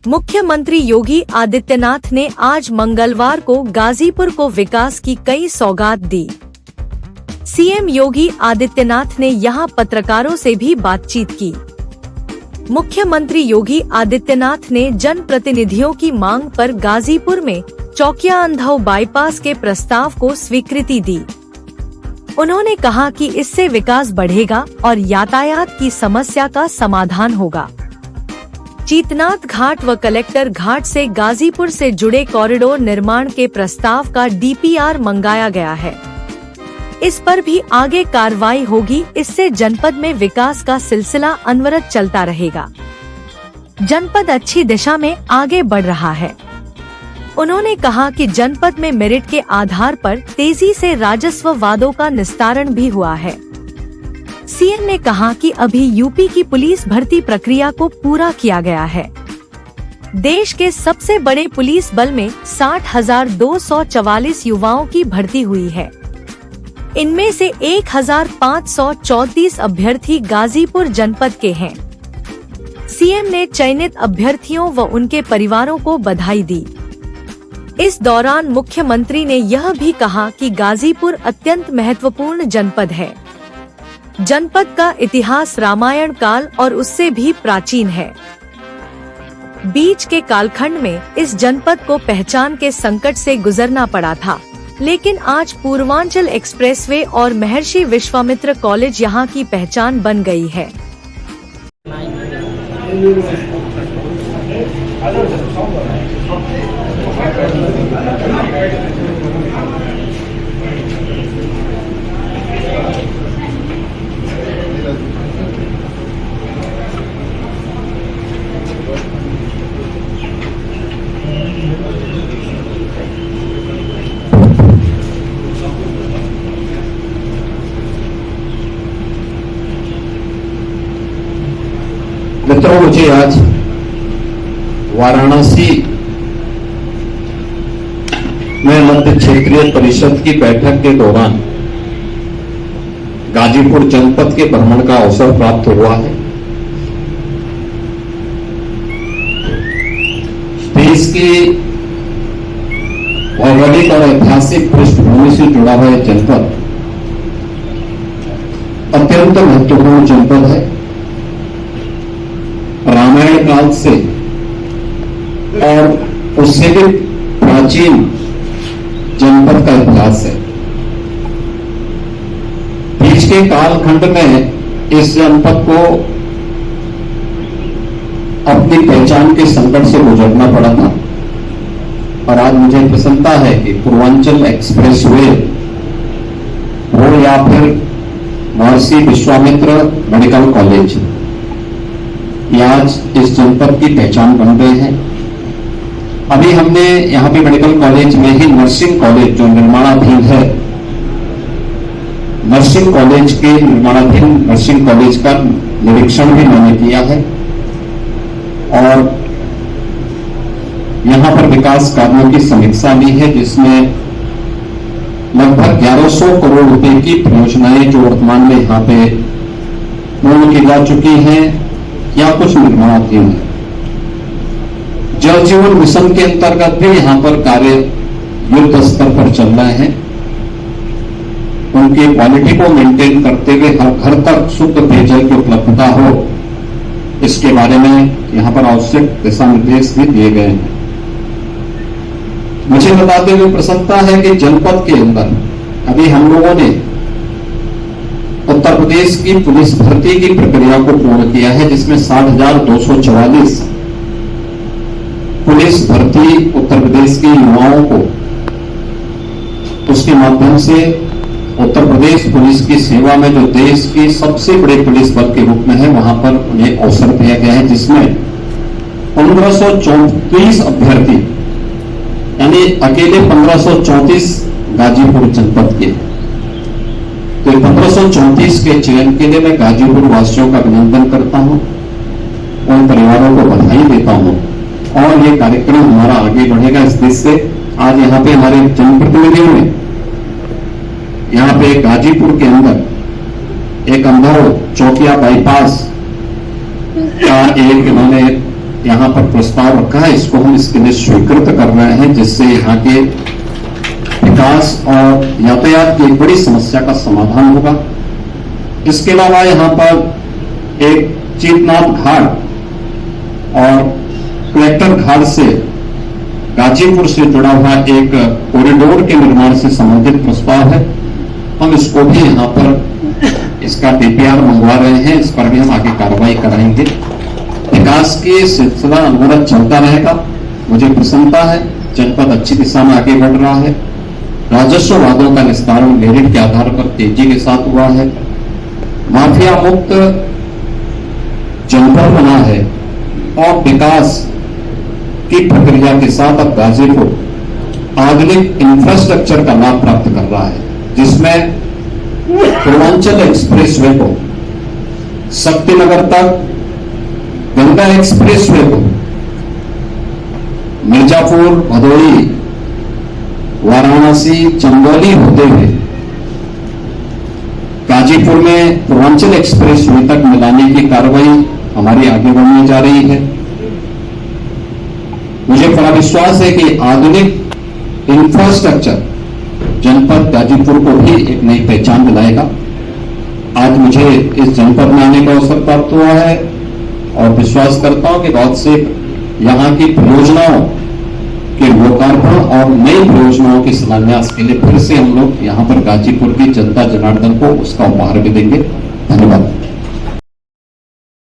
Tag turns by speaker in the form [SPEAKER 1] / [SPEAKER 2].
[SPEAKER 1] मुख्यमंत्री योगी आदित्यनाथ ने आज मंगलवार को गाजीपुर को विकास की कई सौगात दी। सीएम योगी आदित्यनाथ ने यहां पत्रकारों से भी बातचीत की। मुख्यमंत्री योगी आदित्यनाथ ने जनप्रतिनिधियों की मांग पर गाजीपुर में चौकिया अंधौ बाईपास के प्रस्ताव को स्वीकृति दी। उन्होंने कहा कि इससे विकास बढ़ेगा और यातायात की समस्या का समाधान होगा। चीतनाथ घाट व कलेक्टर घाट से गाजीपुर से जुड़े कॉरिडोर निर्माण के प्रस्ताव का डीपीआर मंगाया गया है। इस पर भी आगे कार्रवाई होगी। इससे जनपद में विकास का सिलसिला अनवरत चलता रहेगा। जनपद अच्छी दिशा में आगे बढ़ रहा है। उन्होंने कहा कि जनपद में मेरिट के आधार पर तेजी से राजस्व वादों का निस्तारण भी हुआ है। सीएम ने कहा कि अभी यूपी की पुलिस भर्ती प्रक्रिया को पूरा किया गया है। देश के सबसे बड़े पुलिस बल में 60,244 युवाओं की भर्ती हुई है। इनमें से 1,534 अभ्यर्थी गाजीपुर जनपद के हैं। सीएम ने चयनित अभ्यर्थियों व उनके परिवारों को बधाई दी। इस दौरान मुख्यमंत्री ने यह भी कहा कि गाजीपुर अत्यंत महत्वपूर्ण जनपद है। जनपद का इतिहास रामायण काल और उससे भी प्राचीन है। बीच के कालखंड में इस जनपद को पहचान के संकट से गुजरना पड़ा था, लेकिन आज पूर्वांचल एक्सप्रेसवे और महर्षि विश्वामित्र कॉलेज यहां की पहचान बन गई है।
[SPEAKER 2] मित्रों, मुझे आज वाराणसी में मध्य क्षेत्रीय परिषद की बैठक के दौरान गाजीपुर जनपद के भ्रमण का अवसर प्राप्त हुआ है। देश की भौगोलिक और ऐतिहासिक पृष्ठभूमि से जुड़ा हुआ जनपद अत्यंत महत्वपूर्ण जनपद है। रामायण काल से और उससे भी प्राचीन जनपद का इतिहास है। बीच के कालखंड में इस जनपद को अपनी पहचान के संकट से गुजरना पड़ा था और आज मुझे प्रसन्नता है कि पूर्वांचल एक्सप्रेसवे हो या फिर महर्षि विश्वामित्र मेडिकल कॉलेज, ये आज इस जनपद की पहचान बन गए हैं। अभी हमने यहाँ पे मेडिकल कॉलेज में ही नर्सिंग कॉलेज जो निर्माणाधीन है, नर्सिंग कॉलेज के निर्माणाधीन नर्सिंग कॉलेज का निरीक्षण भी मैंने किया है और यहाँ पर विकास कार्यों की समीक्षा भी है, जिसमें लगभग 1100 करोड़ रुपए की परियोजनाएं जो वर्तमान में यहाँ पे पूर्ण की जा चुकी हैं या कुछ निर्माणाधीन है। जल जीवन मिशन के अंतर्गत भी यहाँ पर कार्य युद्ध स्तर पर चल रहे हैं। उनकी क्वालिटी को मेंटेन करते हुए हर घर तक शुद्ध पेयजल की उपलब्धता हो, इसके बारे में यहाँ पर आवश्यक दिशा निर्देश भी दिए गए हैं। मुझे बताते हुए प्रसन्नता है कि जनपद के अंदर अभी हम लोगों ने उत्तर प्रदेश की पुलिस भर्ती की प्रक्रिया को पूर्ण किया है, जिसमें 60,244 पुलिस भर्ती उत्तर प्रदेश के युवाओं को उसके माध्यम से उत्तर प्रदेश पुलिस की सेवा में जो देश की सबसे बड़े पुलिस बल के रूप में है, वहां पर उन्हें अवसर दिया गया है, जिसमें 1534 अभ्यर्थी यानी अकेले 1534 गाजीपुर जनपद के। तो 1534 के चयन के लिए मैं गाजीपुर वासियों का अभिनंदन करता हूं, उन परिवारों को बधाई देता हूं और ये कार्यक्रम हमारा आगे बढ़ेगा। इस देश से आज यहाँ पे हमारे जनप्रतिनिधियों ने यहाँ पे गाजीपुर के अंदर एक अंधौ चौकिया बाईपास का एक इन्होंने यहाँ पर प्रस्ताव रखा है, इसको हम इसके लिए स्वीकृत कर रहे हैं, जिससे यहाँ के विकास और यातायात की एक बड़ी समस्या का समाधान होगा। इसके अलावा यहाँ पर एक चीतनाथ घाट और कलेक्टर घाट से गाजीपुर से जुड़ा हुआ एक कॉरिडोर के निर्माण से संबंधित प्रस्ताव है। हम इसको भी यहाँ पर इसका डीपीआर मंगवा रहे हैं, इस पर भी हम आगे कार्रवाई कराएंगे। विकास की सिलसिला अनवरत चलता रहेगा। मुझे प्रसन्नता है, जनपद अच्छी दिशा में आगे बढ़ रहा है। राजस्व वादों का निस्तारण मेरिट के आधार पर तेजी के साथ हुआ है। माफिया मुक्त जनपद बना है और विकास की प्रक्रिया के साथ अब गाजीपुर आधुनिक इंफ्रास्ट्रक्चर का लाभ प्राप्त कर रहा है, जिसमें पूर्वांचल एक्सप्रेसवे को शक्तिनगर तक, गंगा एक्सप्रेसवे को मिर्जापुर, भदोही, वाराणसी, चंदौली होते हुए गाजीपुर में पूर्वांचल एक्सप्रेसवे तक मिलाने की कार्रवाई हमारी आगे बढ़ने जा रही है। मुझे पूरा विश्वास है कि आधुनिक इंफ्रास्ट्रक्चर जनपद गाजीपुर को भी एक नई पहचान दिलाएगा। आज मुझे इस जनपद में आने का अवसर प्राप्त हुआ है और विश्वास करता हूं कि बहुत से यहाँ की परियोजनाओं के लोकार्पण और नई परियोजनाओं के शिलान्यास के लिए फिर से हम लोग यहाँ पर गाजीपुर की जनता जनार्दन को उसका उपहार भी देंगे। धन्यवाद।